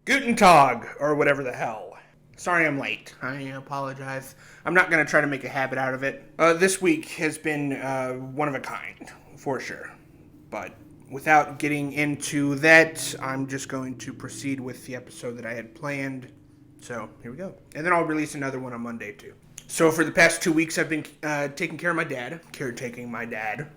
Guten Tag, or whatever the hell. Sorry I'm late. I apologize. I'm not going to try to make a habit out of it. This week has been one of a kind, for sure. But without getting into that, I'm just going to proceed with the episode that I had planned. So, here we go. And then I'll release another one on Monday, too. So, for the past 2 weeks, I've been taking care of my dad, caretaking my dad.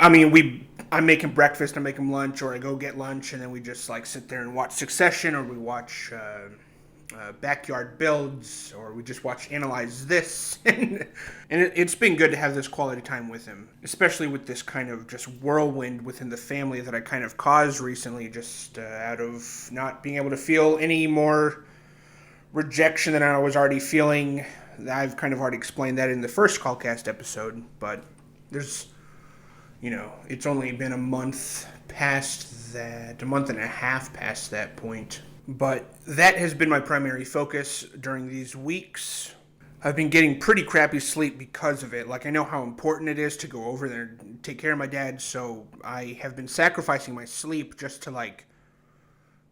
I'm making breakfast, I make him lunch, or I go get lunch, and then we just like sit there and watch Succession, or we watch Backyard Builds, or we just watch Analyze This, and it's been good to have this quality time with him, especially with this kind of just whirlwind within the family that I kind of caused recently, just out of not being able to feel any more rejection than I was already feeling. I've kind of already explained that in the first COLLCAST episode, but there's it's only been a month past that, a month and a half past that point. But that has been my primary focus during these weeks. I've been getting pretty crappy sleep because of it. Like, I know how important it is to go over there and take care of my dad, so I have been sacrificing my sleep just to, like,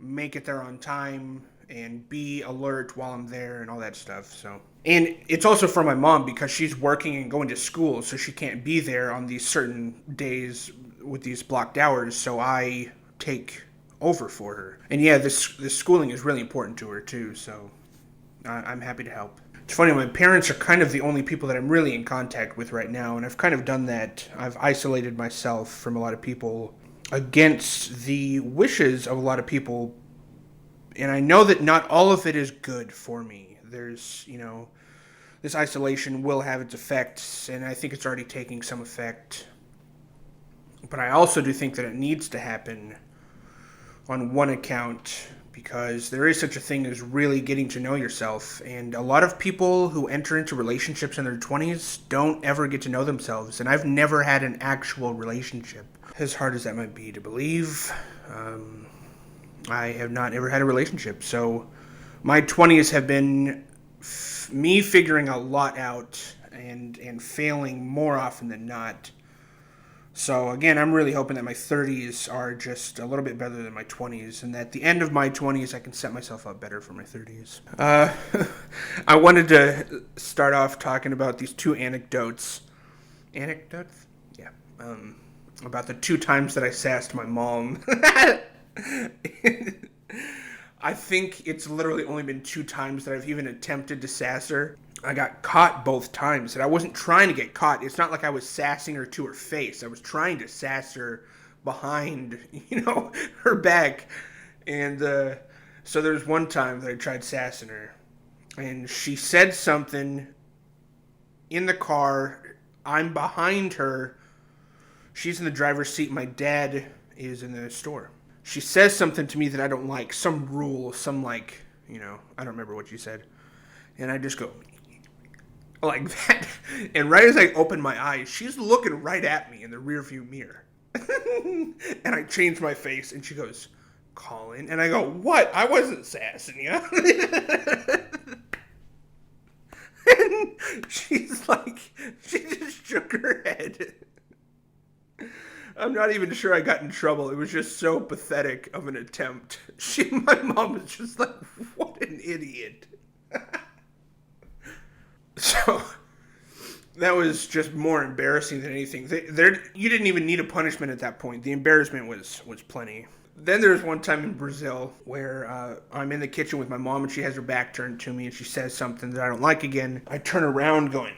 make it there on time and be alert while I'm there and all that stuff, so... And it's also for my mom because she's working and going to school, so she can't be there on these certain days with these blocked hours, so I take over for her. And yeah, this schooling is really important to her too, so I'm happy to help. It's funny, my parents are kind of the only people that I'm really in contact with right now, and I've kind of done that. I've isolated myself from a lot of people against the wishes of a lot of people, and I know that not all of it is good for me. There's, this isolation will have its effects, and I think it's already taking some effect. But I also do think that it needs to happen on one account, because there is such a thing as really getting to know yourself. And a lot of people who enter into relationships in their 20s don't ever get to know themselves. And I've never had an actual relationship. As hard as that might be to believe, I have not ever had a relationship. So my 20s have been me figuring a lot out and failing more often than not. So again, I'm really hoping that my 30s are just a little bit better than my 20s, and that at the end of my 20s I can set myself up better for my 30s. I wanted to start off talking about these two anecdotes. Anecdotes? Yeah. About the 2 times that I sassed my mom. I think it's literally only been 2 times that I've even attempted to sass her. I got caught both times, and I wasn't trying to get caught. It's not like I was sassing her to her face. I was trying to sass her behind, her back. And so there was one time that I tried sassing her, and she said something in the car. I'm behind her. She's in the driver's seat. My dad is in the store. She says something to me that I don't like, some rule, some I don't remember what she said. And I just go, like that. And right as I open my eyes, she's looking right at me in the rearview mirror. And I change my face, and she goes, Collin. And I go, what? I wasn't sassing you. And she's like, she just shook her head. I'm not even sure I got in trouble. It was just so pathetic of an attempt. My mom was just like, what an idiot. So, that was just more embarrassing than anything. You didn't even need a punishment at that point. The embarrassment was plenty. Then there was one time in Brazil where I'm in the kitchen with my mom, and she has her back turned to me, and she says something that I don't like again. I turn around going,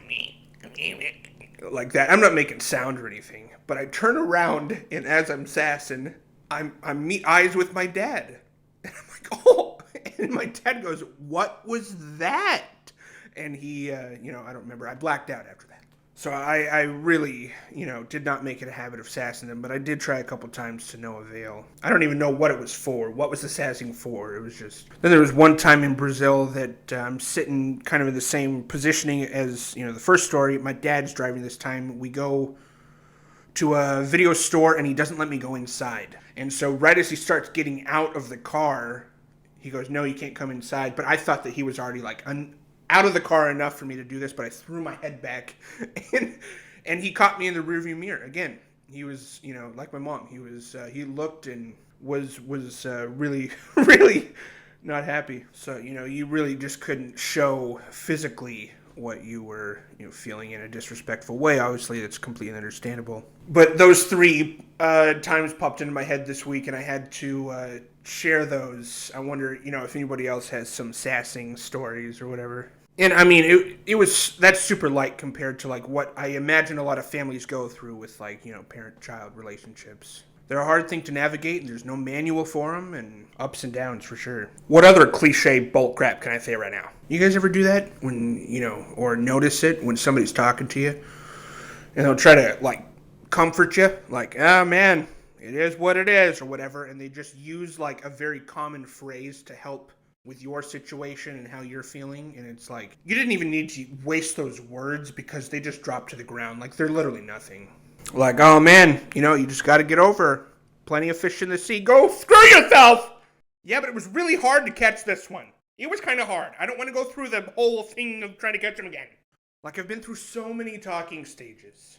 like that. I'm not making sound or anything, but I turn around, and as I'm sassing, I meet eyes with my dad. And I'm like, oh! And my dad goes, what was that? And he, I don't remember. I blacked out after that. So I really, did not make it a habit of sassing them, but I did try a couple times to no avail. I don't even know what it was for. What was the sassing for? It was just... Then there was one time in Brazil that I'm sitting kind of in the same positioning as, the first story. My dad's driving this time. We go to a video store, and he doesn't let me go inside. And so right as he starts getting out of the car, he goes, no, you can't come inside. But I thought that he was already, out of the car enough for me to do this, but I threw my head back, and he caught me in the rearview mirror. Again, he was, like my mom. He looked and was really, really not happy. So, you really just couldn't show physically what you were feeling in a disrespectful way. Obviously, that's completely understandable. But those three times popped into my head this week, and I had to share those. I wonder, if anybody else has some sassing stories or whatever. And I mean, that's super light compared to like what I imagine a lot of families go through with like, parent-child relationships. They're a hard thing to navigate, and there's no manual for them, and ups and downs for sure. What other cliche bull crap can I say right now? You guys ever do that when, or notice it when somebody's talking to you, and they'll try to, like, comfort you? Like, oh, man, it is what it is, or whatever, and they just use, like, a very common phrase to help with your situation and how you're feeling, and it's like, you didn't even need to waste those words because they just drop to the ground. Like, they're literally nothing. Like, oh man, you just got to get over. Plenty of fish in the sea. Go screw yourself! Yeah, but it was really hard to catch this one. It was kind of hard. I don't want to go through the whole thing of trying to catch him again. Like, I've been through so many talking stages.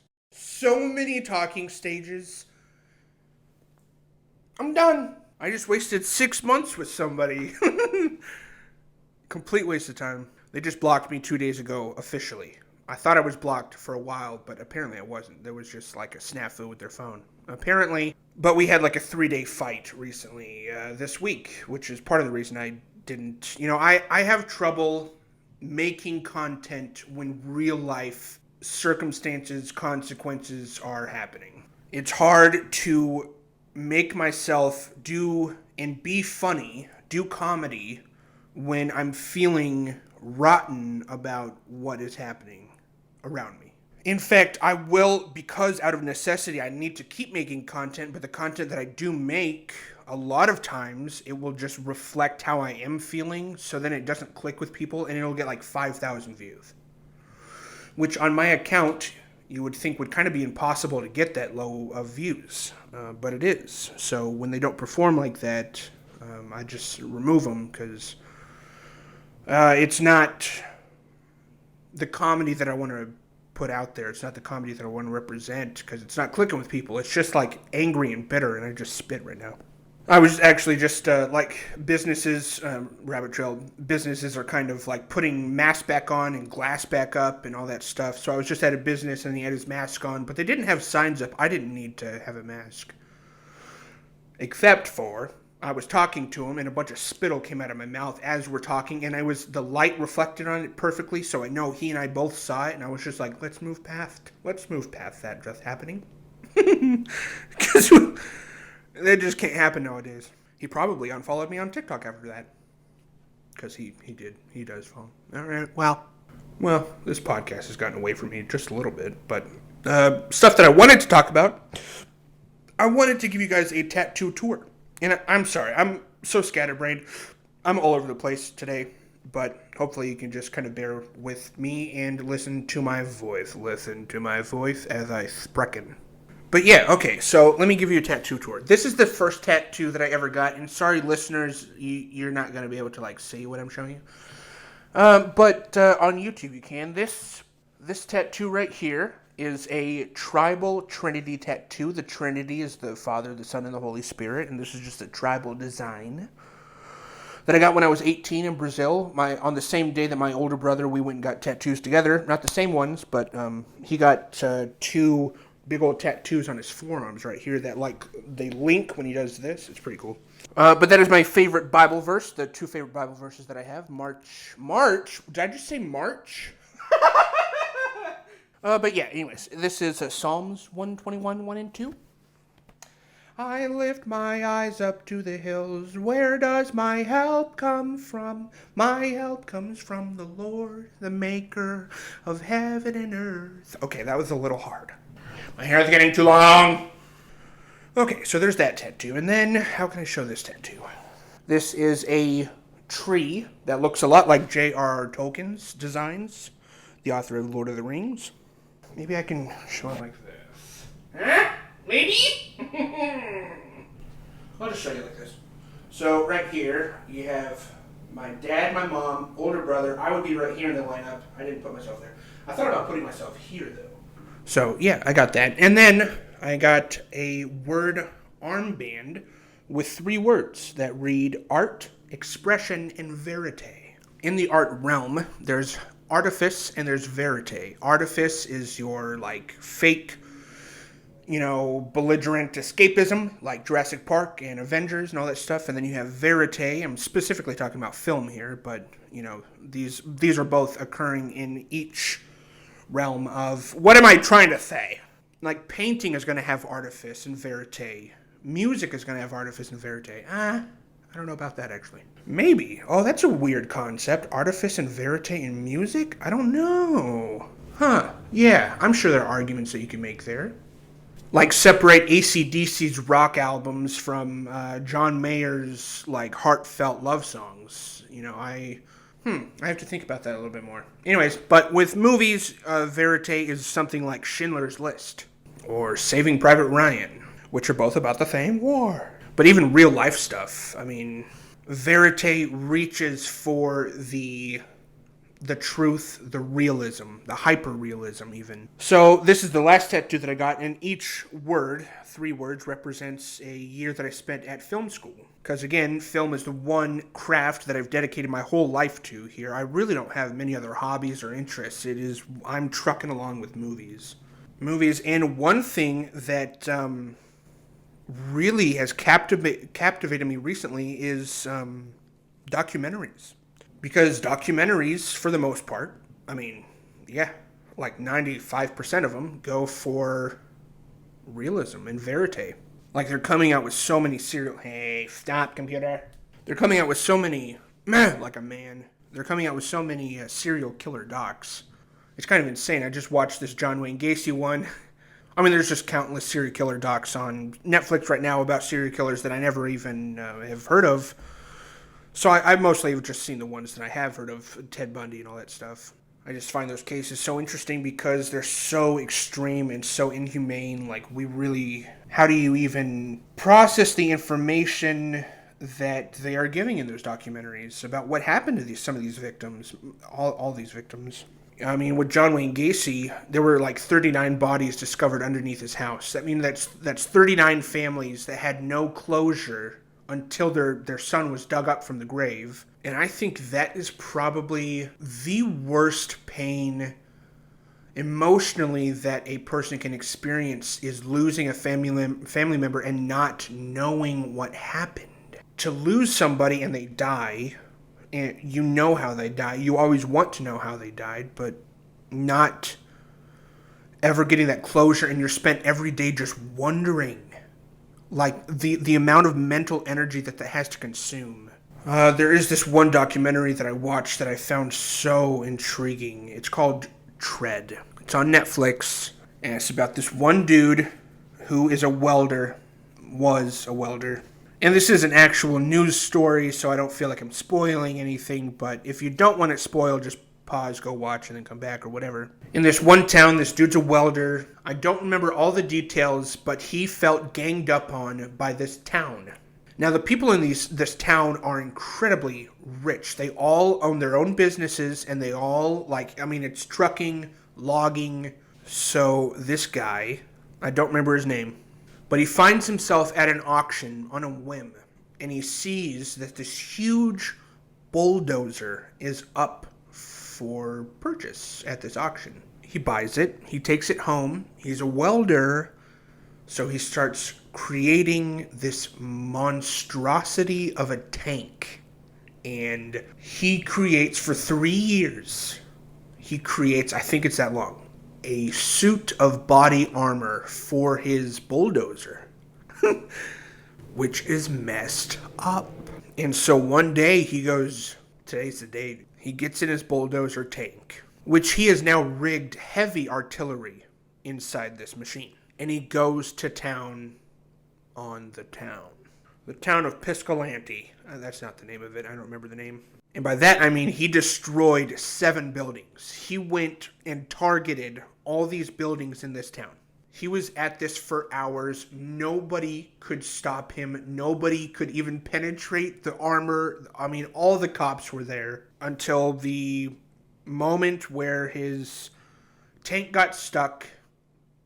I'm done. I just wasted 6 months with somebody. Complete waste of time. They just blocked me 2 days ago, officially. I thought I was blocked for a while, but apparently I wasn't. There was just like a snafu with their phone. Apparently. But we had like a 3-day fight recently this week, which is part of the reason I didn't. I have trouble making content when real life circumstances, consequences are happening. It's hard to make myself do and be funny, do comedy, when I'm feeling rotten about what is happening around me. In fact, I will, because out of necessity, I need to keep making content, but the content that I do make, a lot of times, it will just reflect how I am feeling, so then it doesn't click with people, and it'll get like 5,000 views. Which, on my account, you would think would kind of be impossible to get that low of views, but it is. So when they don't perform like that, I just remove them, because it's not the comedy that I want to put out there. It's not the comedy that I want to represent, because it's not clicking with people. It's just like angry and bitter, and I just spit right now. I was actually just like businesses, rabbit trail, businesses are kind of like putting masks back on and glass back up and all that stuff. So I was just at a business and he had his mask on, but they didn't have signs up. I didn't need to have a mask. Except for I was talking to him and a bunch of spittle came out of my mouth as we're talking, and the light reflected on it perfectly, so I know he and I both saw it, and I was just like, let's move past that just happening. Because that just can't happen nowadays. He probably unfollowed me on TikTok after that. Because he does follow. Alright, well, this podcast has gotten away from me just a little bit, but stuff that I wanted to talk about, I wanted to give you guys a tattoo tour. And I'm sorry, I'm so scatterbrained. I'm all over the place today, but hopefully you can just kind of bear with me and listen to my voice. Listen to my voice as I sprechen. But yeah, okay, so let me give you a tattoo tour. This is the first tattoo that I ever got, and sorry, listeners, you're not going to be able to, like, see what I'm showing you. But on YouTube you can. This tattoo right here is a tribal Trinity tattoo. The Trinity is the Father, the Son, and the Holy Spirit, and this is just a tribal design that I got when I was 18 in Brazil. On the same day that my older brother, we went and got tattoos together. Not the same ones, but he got two big old tattoos on his forearms right here that, like, they link when he does this. It's pretty cool. But that is my favorite Bible verse, the two favorite Bible verses that I have. March? Did I just say March? But yeah, anyways, this is Psalms 121, 1 and 2. I lift my eyes up to the hills. Where does my help come from? My help comes from the Lord, the maker of heaven and earth. Okay, that was a little hard. My hair's getting too long. Okay, so there's that tattoo. And then, how can I show this tattoo? This is a tree that looks a lot like J.R.R. Tolkien's designs, the author of Lord of the Rings. Maybe I can show it like this. Huh? Maybe? I'll just show you like this. So right here, you have my dad, my mom, older brother. I would be right here in the lineup. I didn't put myself there. I thought about putting myself here, though. So, yeah, I got that. And then I got a word armband with 3 words that read art, expression, and verite. In the art realm, there's artifice and there's verite. Artifice is your, like, fake, belligerent escapism, like Jurassic Park and Avengers and all that stuff. And then you have verite. I'm specifically talking about film here, but, these are both occurring in each realm of, what am I trying to say? Like, painting is going to have artifice and verite. Music is going to have artifice and verite. I don't know about that, actually. Maybe. Oh, that's a weird concept. Artifice and verite in music? I don't know. Huh. Yeah, I'm sure there are arguments that you can make there. Like, separate AC/DC's rock albums from John Mayer's, like, heartfelt love songs. I have to think about that a little bit more. Anyways, but with movies, verite is something like Schindler's List or Saving Private Ryan, which are both about the same war. But even real life stuff, verite reaches for the truth, the realism, the hyper-realism even. So this is the last tattoo that I got, and each word, 3 words, represents a year that I spent at film school. Because again, film is the one craft that I've dedicated my whole life to here. I really don't have many other hobbies or interests. I'm trucking along with movies. And one thing that really has captivated me recently is documentaries. Because documentaries, for the most part, like 95% of them go for realism and verite. Like, they're coming out with so many Hey, stop, computer. They're coming out with so many, like a man. They're coming out with so many serial killer docs. It's kind of insane. I just watched this John Wayne Gacy one. There's just countless serial killer docs on Netflix right now about serial killers that I never even have heard of. So I mostly have just seen the ones that I have heard of, Ted Bundy and all that stuff. I just find those cases so interesting because they're so extreme and so inhumane. Like, how do you even process the information that they are giving in those documentaries about what happened to some of these victims, all these victims? With John Wayne Gacy, there were like 39 bodies discovered underneath his house. That means that's 39 families that had no closure until their son was dug up from the grave. And I think that is probably the worst pain emotionally that a person can experience, is losing a family member and not knowing what happened. To lose somebody and they die, and you know how they die. You always want to know how they died, but not ever getting that closure, and you're spent every day just wondering. Like, the amount of mental energy that has to consume. There is this one documentary that I watched that I found so intriguing. It's called Tread. It's on Netflix, and it's about this one dude who is was a welder. And this is an actual news story, so I don't feel like I'm spoiling anything, but if you don't want it spoiled, just pause, go watch, and then come back or whatever. In this one town, this dude's a welder. I don't remember all the details, but he felt ganged up on by this town. Now, the people in this town are incredibly rich. They all own their own businesses, and they all, it's trucking, logging. So this guy, I don't remember his name, but he finds himself at an auction on a whim, and he sees that this huge bulldozer is up for purchase at this auction. He buys it, he takes it home, he's a welder, so he starts creating this monstrosity of a tank. And he creates, for 3 years, I think it's that long, a suit of body armor for his bulldozer, which is messed up. And so one day he goes, today's the day, he gets in his bulldozer tank, which he has now rigged heavy artillery inside this machine. And he goes to town on the town. The town of Piscalante. That's not the name of it. I don't remember the name. And by that, I mean he destroyed 7 buildings. He went and targeted all these buildings in this town. He was at this for hours. Nobody could stop him. Nobody could even penetrate the armor. All the cops were there until the moment where his tank got stuck.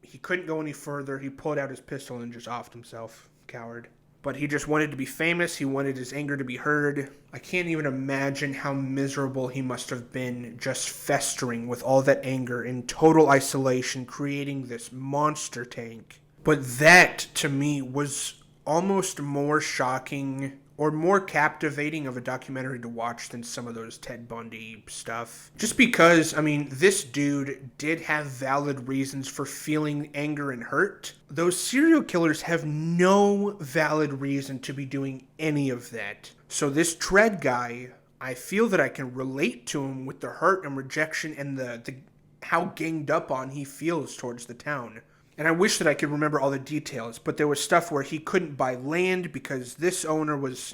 He couldn't go any further. He pulled out his pistol and just offed himself. Coward. But he just wanted to be famous. He wanted his anger to be heard. I can't even imagine how miserable he must have been just festering with all that anger in total isolation, creating this monster tank. But that, to me, was almost more shocking or more captivating of a documentary to watch than some of those Ted Bundy stuff. Just because, I mean, this dude did have valid reasons for feeling anger and hurt. Those serial killers have no valid reason to be doing any of that. So this Tread guy, I feel that I can relate to him with the hurt and rejection and the how ganged up on he feels towards the town. And I wish that I could remember all the details, but there was stuff where he couldn't buy land because this owner was,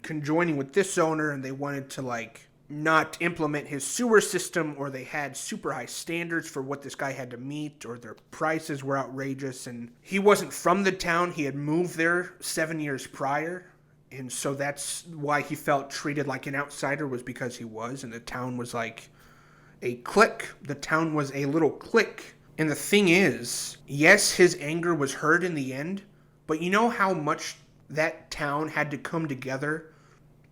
conjoining with this owner, and they wanted to, not implement his sewer system, or they had super high standards for what this guy had to meet, or their prices were outrageous. And he wasn't from the town. He had moved there 7 years prior. And so that's why he felt treated like an outsider, was because he was. And the town was like a clique. The town was a little clique. And the thing is, yes, his anger was heard in the end, but you know how much that town had to come together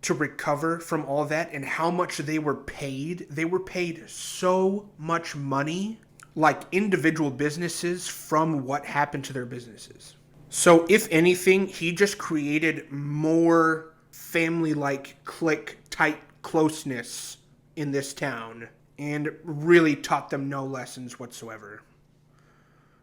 to recover from all that, and how much they were paid? They were paid so much money, like individual businesses, from what happened to their businesses. So if anything, he just created more family-like, clique, tight closeness in this town, and really taught them no lessons whatsoever.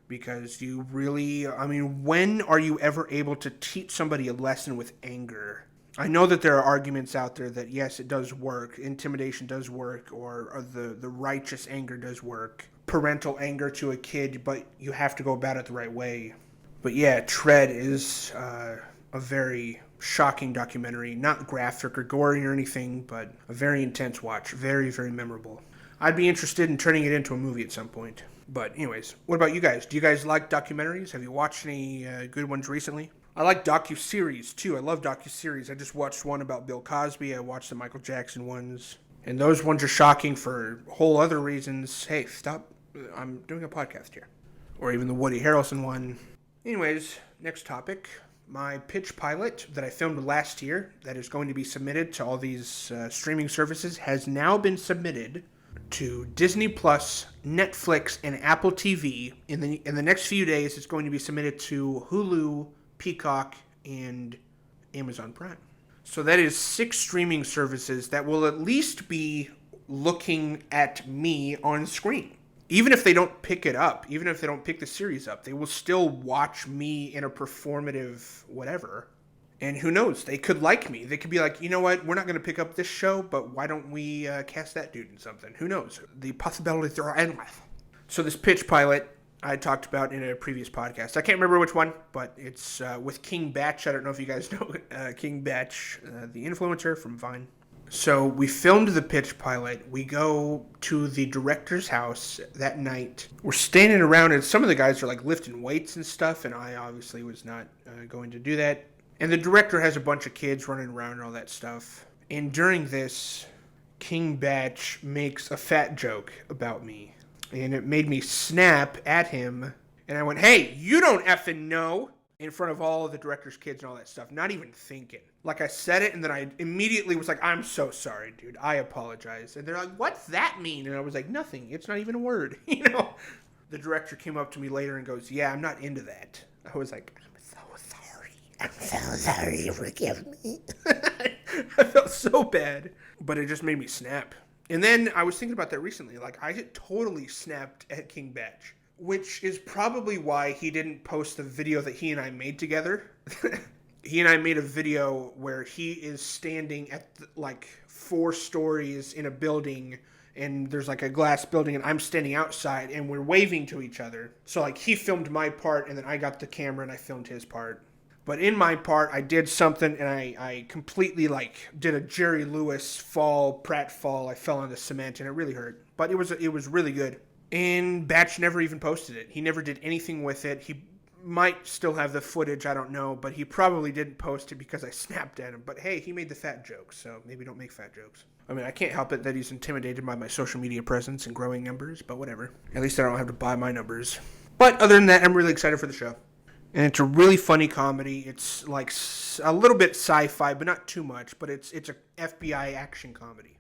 Because when are you ever able to teach somebody a lesson with anger? I know that there are arguments out there that, yes, it does work. Intimidation does work, or the righteous anger does work. Parental anger to a kid, but you have to go about it the right way. But yeah, Tread is a very shocking documentary. Not graphic or gory or anything, but a very intense watch. Very, very memorable. I'd be interested in turning it into a movie at some point. But anyways, what about you guys? Do you guys like documentaries? Have you watched any good ones recently? I like docuseries too. I love docuseries. I just watched one about Bill Cosby. I watched the Michael Jackson ones. And those ones are shocking for whole other reasons. Hey, stop. I'm doing a podcast here. Or even the Woody Harrelson one. Anyways, next topic. My pitch pilot that I filmed last year that is going to be submitted to all these streaming services has now been submitted to Disney Plus, Netflix, and Apple TV. In the next few days, it's going to be submitted to Hulu, Peacock, and Amazon Prime. So that is 6 streaming services that will at least be looking at me on screen. Even if they don't pick it up, even if they don't pick the series up, they will still watch me in a performative whatever. And who knows? They could like me. They could be like, you know what? We're not going to pick up this show, but why don't we cast that dude in something? Who knows? The possibilities are endless. So this pitch pilot I talked about in a previous podcast. I can't remember which one, but it's with King Batch. I don't know if you guys know King Batch, the influencer from Vine. So we filmed the pitch pilot. We go to the director's house that night. We're standing around, and some of the guys are like lifting weights and stuff, and I obviously was not going to do that. And the director has a bunch of kids running around and all that stuff. And during this, King Batch makes a fat joke about me. And it made me snap at him. And I went, hey, you don't effing know. In front of all of the director's kids and all that stuff. Not even thinking. Like, I said it, and then I immediately was like, I'm so sorry, dude. I apologize. And they're like, what's that mean? And I was like, nothing. It's not even a word. The director came up to me later and goes, yeah, I'm not into that. I was like, I'm so sorry, forgive me. I felt so bad, but it just made me snap. And then I was thinking about that recently. Like, I had totally snapped at King Batch, which is probably why he didn't post the video that he and I made together. He and I made a video where he is standing at 4 stories in a building, and there's like a glass building, and I'm standing outside, and we're waving to each other. So like he filmed my part, and then I got the camera and I filmed his part. But in my part, I did something, and I completely, did a Jerry Lewis pratfall. I fell on the cement, and it really hurt. But it was really good. And Batch never even posted it. He never did anything with it. He might still have the footage, I don't know. But he probably didn't post it because I snapped at him. But hey, he made the fat joke, so maybe don't make fat jokes. I mean, I can't help it that he's intimidated by my social media presence and growing numbers, but whatever. At least I don't have to buy my numbers. But other than that, I'm really excited for the show. And it's a really funny comedy. It's like a little bit sci-fi, but not too much. But it's a FBI action comedy.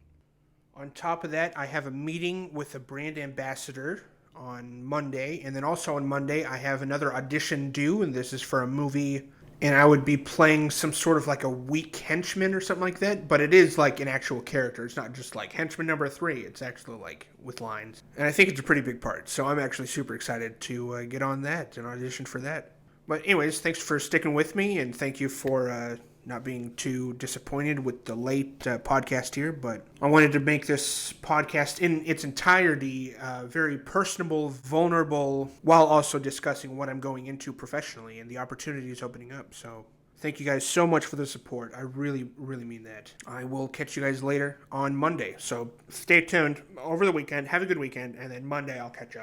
On top of that, I have a meeting with a brand ambassador on Monday, and then also on Monday I have another audition due, and this is for a movie, and I would be playing some sort of like a weak henchman or something like that, but it is like an actual character. It's not just like henchman number 3. It's actually like with lines, and I think it's a pretty big part, so I'm actually super excited to get on that and audition for that. But anyways, thanks for sticking with me, and thank you for not being too disappointed with the late podcast here. But I wanted to make this podcast in its entirety very personable, vulnerable, while also discussing what I'm going into professionally and the opportunities opening up. So thank you guys so much for the support. I really, really mean that. I will catch you guys later on Monday. So stay tuned over the weekend. Have a good weekend. And then Monday I'll catch you.